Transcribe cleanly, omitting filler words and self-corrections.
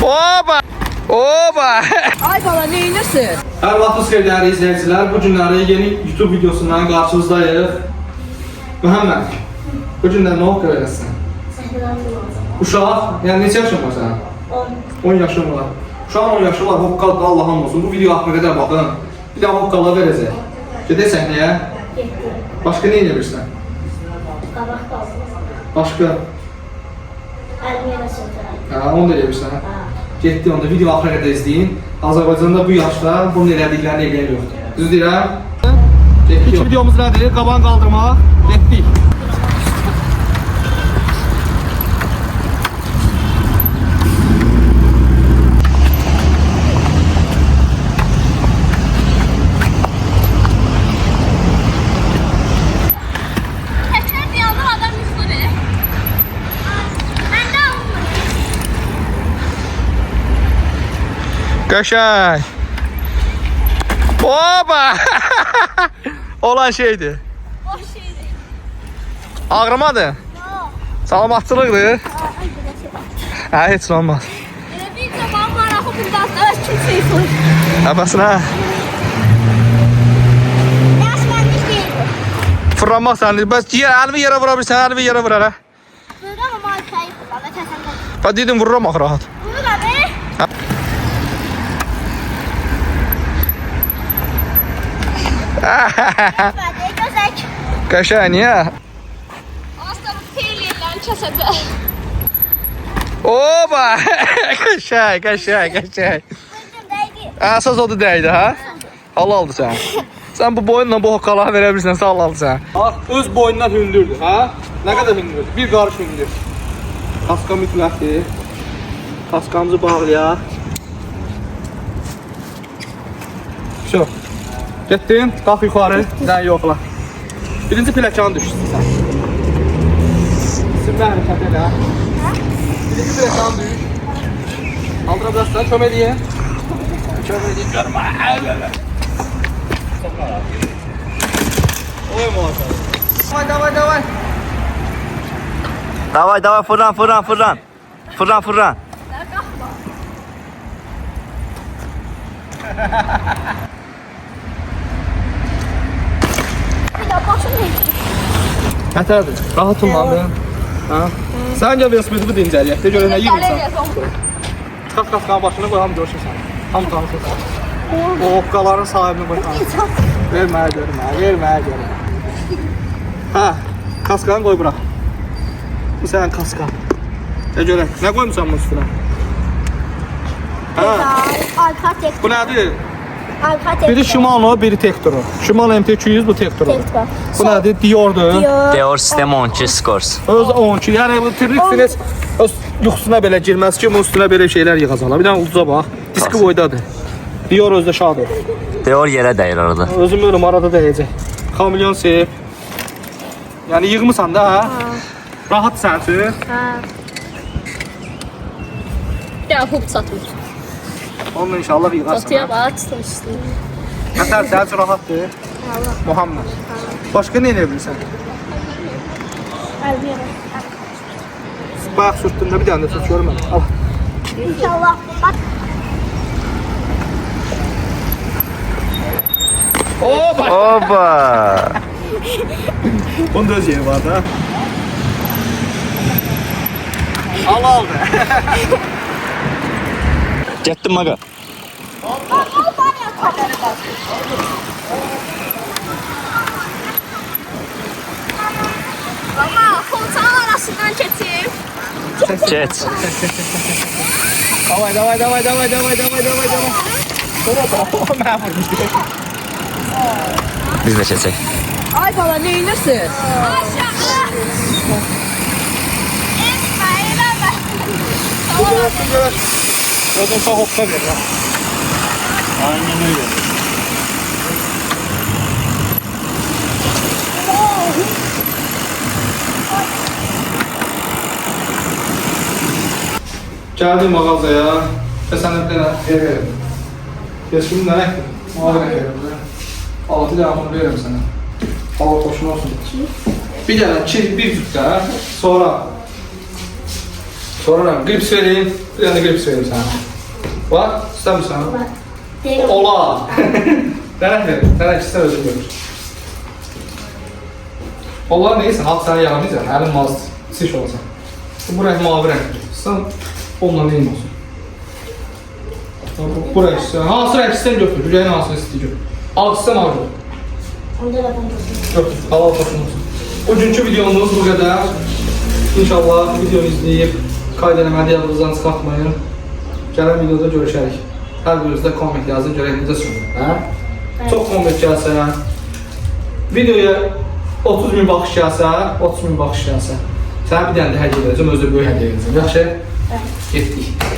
Oba! Oba! Ay bala, neyinirsin? Hər vaxtınız xeyir dəyərli izləyicilər. Bu günləri yeni YouTube videosundan qarşınızdayıq. Məhəmməd, bu günlər nə oxu eləsin? Uşaq, yəni neçə yaşın var sənin? 10 yaşın var. Uşağın 10 yaşı var, hoqqalda Allah'ın olsun. Bu video haqqına qədər baxın. Bir daha hoqqala verəcək. Gedək səhnəyə. Başqa nə edirsən? Qabaq qalsın. Başqa? Əlimi yerə sürtürəm. Onu da edirsən. Getdi onda video axıra qədər izləyin. Azərbaycanda bu yaşda bunun elədiklərini eləyən yoxdur. Düz deyirəm? İlk videomuz nədir? Qaban qaldırmaq. Getdik. Təkrar bir aldım, adam yüzünü verir. Mən də aldım. Qəşəng. Oba! Olan şeydir. Boş şeydir. Ağrımadı. Yox. Salamatçılıqdır. Ay, belə şey. Hə, heç nə olmaz. Elə bir zaman maraqlı bir qazda öz kimsəyi soyur. Həbəsinə. Yaş mənlik deyil. Fırlanmaq səndir. Bəs əlimi yerə vura bilirsən, əlimi yerə vur hələ. Burada ama markayı kullanma, təsəmmür. Bə dedim vururam axı rahat. Bunu da be. Hadi gözək. Qəşəng, niyə? Aslanın peylirlərini kəsəcək. Oba! Qəşəng, qəşəng, qəşəng. Bıncım dəydi. Əsas odur dəydi, hə? Halaldır sən. Sən bu boyunla bu hoqqaları verə bilirsən, sən halaldır sən. Bax, öz boyundan hündürdür, hə? Nə qədər hündürdür? Bir qarış hündür. Kaska mütləqdir. Kaskamızı bağlayaq. Şo. Getdin, qalx yuxarı, sən yoxla. Birinci pləkanı düşdün sən. Sürmə hərəkət elə. Birinci pləkanı düş. Aldıra bilərsən, kömək edeyim. Kömək edeyim, görmə. Oy muhakkak. Davay. Давай, фыран. Фыран. Bir də başım heç. Nətərdir? Rahat olmalıdır. Hə? Səncə velosipedi dincəliyək də görə nə yığırsan? Çıxaq kaskanın başına qoy, hamı görsün sən. Hamı tanısın sən. O hoqqaların sahibini qoy tanısın. Vermə. Hə, kaskanı qoy bırak. Bu sənin kaskan. Görək, nə qoymusan bunun üstünə? Hə, Alfa tek. bu nədir? Alfa tek. Biri Shimano, biri Tektoro. Shimano MT200, bu Tektoro. Tektoro. Bu nədir? Dior'dur. Dior System 12 Scores. Öz 12. Yəni bu Trixines öz yuxusuna belə girməz ki, bunun üstünə belə şeylər yığacaqlar. Bir dənə ulduza bax. Diski boydadır. Dior özdə şadır. Dior yerə dəyir orada. Özüm görürüm arada dəyəcək. Kamilyon seyf. Yəni yığmısan da ha? Rahat sənsin. Bir daha hub satmış. Onunla inşallah yığarsan. Satıya bax, tutmuşsun. Nətər sən üçün rahatdır. Muhammed. Başqa nə edə bilirsən? Əlimi yerə. Bayaq sürtdündə bir dənə də tut görməm. Al. İnşallah. Bak. Oba! Bunun da öz yeri var da. Al. Getdim maqa. Baba, kolçağın arasından keçim. Geç. Davay. Mən vurmuşum. Biz də keçək. Ay bala, neyinirsin? Aşağı. Etmə. Odun sağ hoppa verir ha. Aynen öyle. Geldim mağazaya ve sana bir tane yer verim. Geçkim ne renkli? Mavi renk verim. Al bir daha bunu veririm sana. Hava hoşuna olsun. Bir tane bir cüt daha sonra Sonra grips vereyim. Bir tane grips vereyim sana. Bak, ister misin? Ola. Tənək verir. Tənək istər özü görür. Onlar neyse, halk sana yağmayacaq. Əlin mazdır. Siş olacaq. Bu rəng mavi rəngdir. Sən onunla neyin olsun? Bu rəng istəyir. Hansı rəng istəyir götür. Ürəyin hansını istəyir götür. Ağ istəyir mavi götür. Onda da ben Götür. Halal olsun. Bugünkü videomuz bu qədər. İnşallah videonu izləyib kaydələməli yadınızdan çıxartmayın. Gələn videoda görüşərik. Hər birinizdə komment yazın, görək necə sürür. Çox komment gəlsə, videoya 30.000 baxış gəlsə, 30.000 baxış gəlsə, sənə bir dənə də hədiyyə verəcəm, özü böyük hədiyyə verəcəm. Yaxşı? Getdik.